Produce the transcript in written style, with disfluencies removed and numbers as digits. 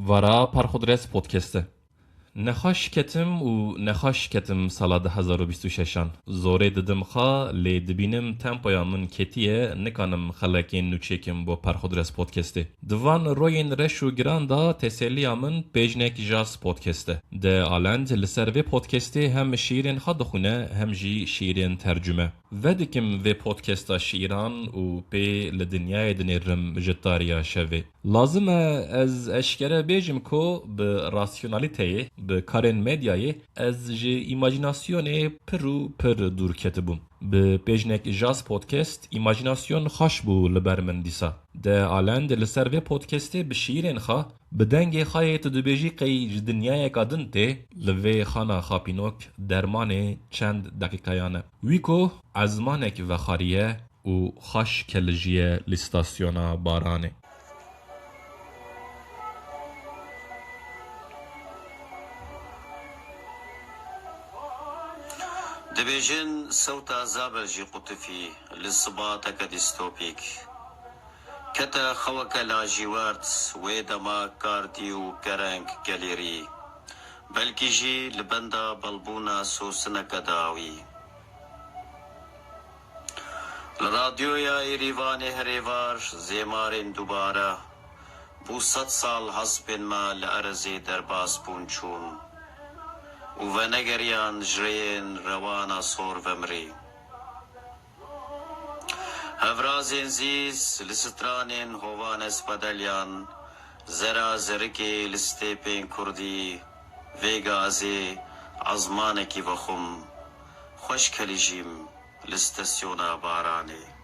ورا پرخودرس پودکسته نخاش کتم و نخاش کتم سال 2026 زوره ددم خا لی دبینم تمپویا من کتیه نکانم خلکین نوچیکم با پرخودرس پودکسته دوان روین رشو گراندا تسلیا من پیجنک جاز پودکسته ده آلند لسر و پودکسته هم شیرین خا دخونه هم جی شیرین ترجمه ودکم و پودکستا شیران و پی لدنیای دنیرم جتاریا شوه لازمه از اشکره بیجم کو به راسیونالیته به کارن مدیای از جی ایماجیناسیون پر دور کتبم به پیجنک جاز پودکست ایماجیناسیون خوش بو لبر من دیسا ده آلند لسر و پودکسته به شیرین خوا به دنگ خواهی تدبیجی قی دنیای کادن ته لوی خانا خاپینوک درمان چند دقیقایانه ویکو ازمانک و خاریه و خوش کلجیه لیستاسیونا بارانه دبيجن صوتا زابرجي قطفي للصباطة كديستوبيك كتا خوك لاجيوارت ويدما كارديو كرانك جاليري بلكي جي لبندا بلبونا سوسنا كداوي الراديو يا إيريفاني هريفار زيمارين دوبارة بو 100 سال حسبن ما لأرزي درباس بونچون و نگریان جرین روانا سور ومری هفرازین زیز لسترانین هوان اسپدلیان زرا زرکی لستیپین کردی ویگازی عزمانکی وخم خوش کلیجیم لستسیونا بارانی